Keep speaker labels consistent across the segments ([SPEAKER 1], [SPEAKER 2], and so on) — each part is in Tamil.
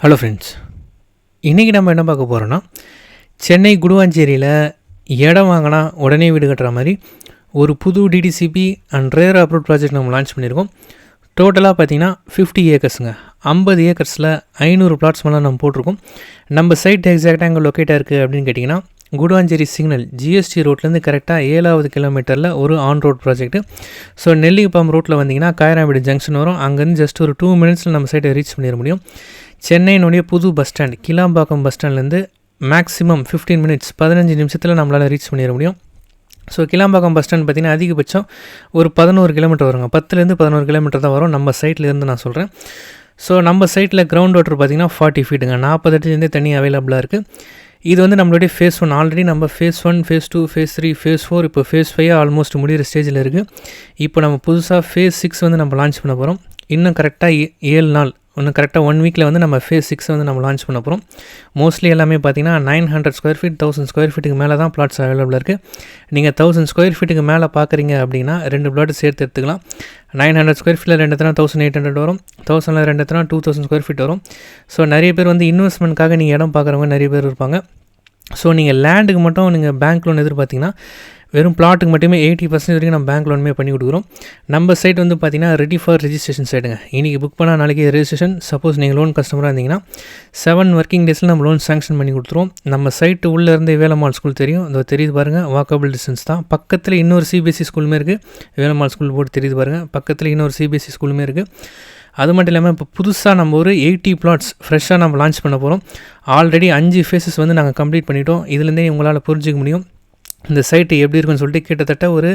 [SPEAKER 1] ஹலோ ஃப்ரெண்ட்ஸ், இன்றைக்கி நம்ம என்ன பார்க்க போகிறோன்னா, சென்னை குடுவாஞ்சேரியில் இடம் வாங்கினா உடனே வீடு கட்டுற மாதிரி ஒரு புது DTCP and rare approve project நம்ம லான்ச் பண்ணியிருக்கோம். டோட்டலாக பார்த்திங்கன்னா 50 ஏக்கர்ஸுங்க. 50 ஏக்கர்ஸில் 500 பிளாட்ஸ் மேலே நம்ம போட்டிருக்கோம். நம்ம சைட் எக்ஸாக்டாக எங்கே லொக்கேட்டாக இருக்குது அப்படின்னு கேட்டிங்கன்னா, குடுவாஞ்சேரி சிக்னல் ஜிஎஸ்டி ரோட்லேருந்து கரெக்டாக 7வது கிலோமீட்டரில் ஒரு on road project. So Nellikuppam ரோட்டில் வந்திங்கன்னா காயராம்பேடு ஜங்ஷன் வரும். அங்கேருந்து ஜஸ்ட் ஒரு 2 மினிட்ஸில் நம்ம சைட்டை ரீச் பண்ணிட முடியும். சென்னையினுடைய புது பஸ் ஸ்டாண்ட் கிளாம்பாக்கம் பஸ் ஸ்டாண்ட்லேருந்து மேக்ஸிமம் 15 மினிட்ஸ் 15 நிமிஷத்தில் நம்மளால் ரீச் பண்ணிட முடியும். ஸோ கிளாம்பாக்கம் பஸ் ஸ்டாண்ட் பார்த்திங்கன்னா அதிகபட்சம் ஒரு 11 கிலோமீட்டர் வருங்க. 10லேருந்து 11 கிலோமீட்டர் தான் வரும் நம்ம சைட்லேருந்து நான் சொல்கிறேன். ஸோ நம்ம சைட்டில் கிரவுண்ட் வாட்டர் பார்த்திங்கன்னா 40 ஃபீட்டுங்க. 40 அடிலேருந்தே தண்ணி அவைலபிளாக இருக்குது. இது வந்து நம்மளுடைய ஃபேஸ் 1. ஆல்ரெடி நம்ம ஃபேஸ் 1, ஃபேஸ் 2, ஃபேஸ் 3, ஃபேஸ் 4, இப்போ ஃபேஸ் 5 ஆல்மோஸ்ட் முடிகிற ஸ்டேஜில் இருக்குது. இப்போ நம்ம புதுசாக ஃபேஸ் 6 வந்து நம்ம லான்ச் பண்ண போகிறோம். இன்னும் கரெக்டாக 7 நாள், இன்னும் கரெக்டாக 1 வீக்கில் வந்து நம்ம ஃபேஸ் 6 வந்து நம்ம லான்ச் பண்ண போகிறோம். மோஸ்ட்லி எல்லாமே பார்த்திங்கன்னா 900 ஸ்கொயர் ஃபீட் 1000 ஸ்கொயர் ஃபீட்டுக்கு மேலே தான் பிளாட்ஸ் அவைலபிளாக இருக்குது. நீங்கள் 1000 ஸ்கொயர் ஃபீட்டுக்கு மேலே பார்க்குறீங்க அப்படின்னா 2 பிளாட் சேர்த்து எடுத்துக்கலாம். 900 ஸ்கொயர் ஃபீட்டில் 2 எத்தனா 1800 வரும். 1000 2 எத்தனா 2000 ஸ்கொயர் ஃபீட் வரும். ஸோ நிறைய பேர் வந்து இன்வெஸ்ட்மெண்ட்காக நீங்கள் இடம் பார்க்குறவங்க நிறைய பேர் இருப்பாங்க. ஸோ நீங்கள் லேண்டுக்கு மட்டும் நீங்கள் பேங்க் லோன் எதிர்பார்த்திங்கன்னா வெறும் பிளாட்டுக்கு மட்டுமே 80% வரைக்கும் நம்ம பேங்க் லோனுமே பண்ணி கொடுக்குறோம். நம்ம சைட் வந்து பார்த்திங்கன்னா ரெடி ஃபார் ரெஜிஸ்ட்ரேஷன் சைடுங்க. இன்றைக்கி புக் பண்ணால் நாளைக்கு ரெஜிஸ்ட்ரேஷன். சப்போஸ் நீங்கள் லோன் கஸ்டமராக இருந்தீங்கன்னா 7 ஒர்க்கிங் டேஸில் நம்ம லோன் சாங்ஷன் பண்ணி கொடுத்துருவோம். நம்ம சைட்டு உள்ளேருந்து வேலம்மாள் ஸ்கூல் தெரியும், இதோ தெரியுது பாருங்கள், வாக்கபிள் டிஸ்டன்ஸ் தான். பக்கத்தில் இன்னொரு சிபிஎஸ்சி ஸ்கூலுமே இருக்குது. வேலம்மாள் ஸ்கூல் போட்டு தெரியுது பாருங்கள், பக்கத்தில் இன்னொரு சிபிஎஸ்சி ஸ்கூலுமே இருக்குது. அது மட்டும் இல்லாமல் இப்போ புதுசாக நம்ம ஒரு 80 பிளாட்ஸ் ஃப்ரெஷ்ஷாக நம்ம லான்ச் பண்ண போகிறோம். ஆல்ரெடி 5 ஃபேஸஸ் வந்து நாங்கள் கம்ப்ளீட் பண்ணிட்டோம். இதுலேருந்தே உங்களால் புரிஞ்சிக்க முடியும் இந்த சைட்டு எப்படி இருக்குன்னு சொல்லிட்டு. கிட்டத்தட்ட ஒரு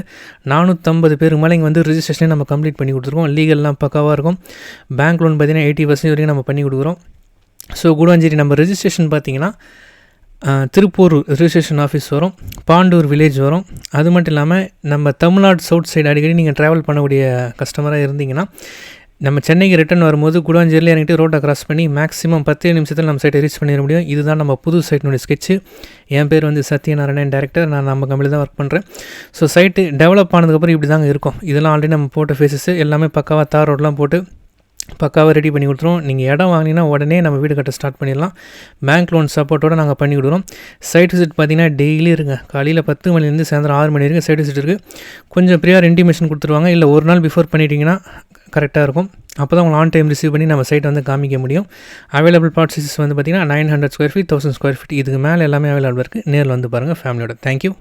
[SPEAKER 1] 450 பேருக்கு மேலே இங்கே வந்து ரிஜிஸ்ட்ரேஷனே நம்ம கம்ப்ளீட் பண்ணி கொடுத்துருக்கோம். லீகல்லாம் பக்காவாக இருக்கும். பேங்க் லோன் பார்த்திங்கன்னா 80% வரைக்கும் நம்ம பண்ணி கொடுக்குறோம். ஸோ குடுவாஞ்சேரி நம்ம ரெஜிஸ்ட்ரேஷன் பார்த்திங்கன்னா திருப்பூர் ரிஜிஸ்ட்ரேஷன் ஆஃபீஸ் வரும், பாண்டூர் வில்லேஜ் வரும். அது மட்டும் இல்லாமல் நம்ம தமிழ்நாடு சவுத் சைடு அடிக்கடி நீங்கள் ட்ராவல் பண்ணக்கூடிய கஸ்டமராக இருந்தீங்கன்னா நம்ம சென்னைக்கு ரிட்டன் வரும்போது குடுவாஞ்சேரியில் இறங்கிட்டு ரோட்டை கிராஸ் பண்ணி மேக்ஸிமம் 10 நிமிஷத்தில் நம்ம சைட்டை ரீச் பண்ணிட முடியும். இதுதான் நம்ம புது சைட்டினுடைய ஸ்கெட்சு. என் பேர் வந்து சத்யநாராயணன், டைரக்டர். நான் நம்ம கம்பெனியில் தான் ஒர்க் பண்ணுறேன். ஸோ சைட்டு டெவலப் ஆனதுக்கப்புறம் இப்படி தாங்க இருக்கும். இதெல்லாம் ஆல்ரெடி நம்ம போட்ட ஃபேஸஸ் எல்லாமே பக்காவாக தார் ரோடெலாம் போட்டு பக்காவாக ரெடி பண்ணி கொடுத்துருவோம். நீங்கள் இடம் வாங்கினீங்கன்னா உடனே நம்ம வீடு கட்ட ஸ்டார்ட் பண்ணிடலாம். பேங்க் லோன் சப்போர்ட்டோடு நாங்கள் பண்ணி கொடுக்குறோம். சைட் விசிட் பார்த்திங்கன்னா டெய்லி இருங்க. காலையில் 10 மணிலேருந்து சாயந்தரம் 6 மணி வரைக்கும் சைட் விசிட் இருக்குது. கொஞ்சம் ப்ரியார் இன்டிமேஷன் கொடுத்துருவாங்க. இல்லை ஒரு நாள் பிஃபோர் பண்ணிட்டீங்கன்னா கரெக்டாக இருக்கும். அப்போ தான் உங்களை ஆன் டைம் ரிசீவ் பண்ணி நம்ம சைட்டை வந்து காமிக்க முடியும். அவைலபிள் பிளாட் சைஸஸ் வந்து பார்த்திங்கன்னா 900 ஸ்கொயர் ஃபீட் 1000 ஸ்கொயர் ஃபீட் இதுக்கு மேலே எல்லாமே அவைலபிள் இருக்குது. நேரில் வந்து பாருங்கள் ஃபேமிலியோட. தேங்க்யூ.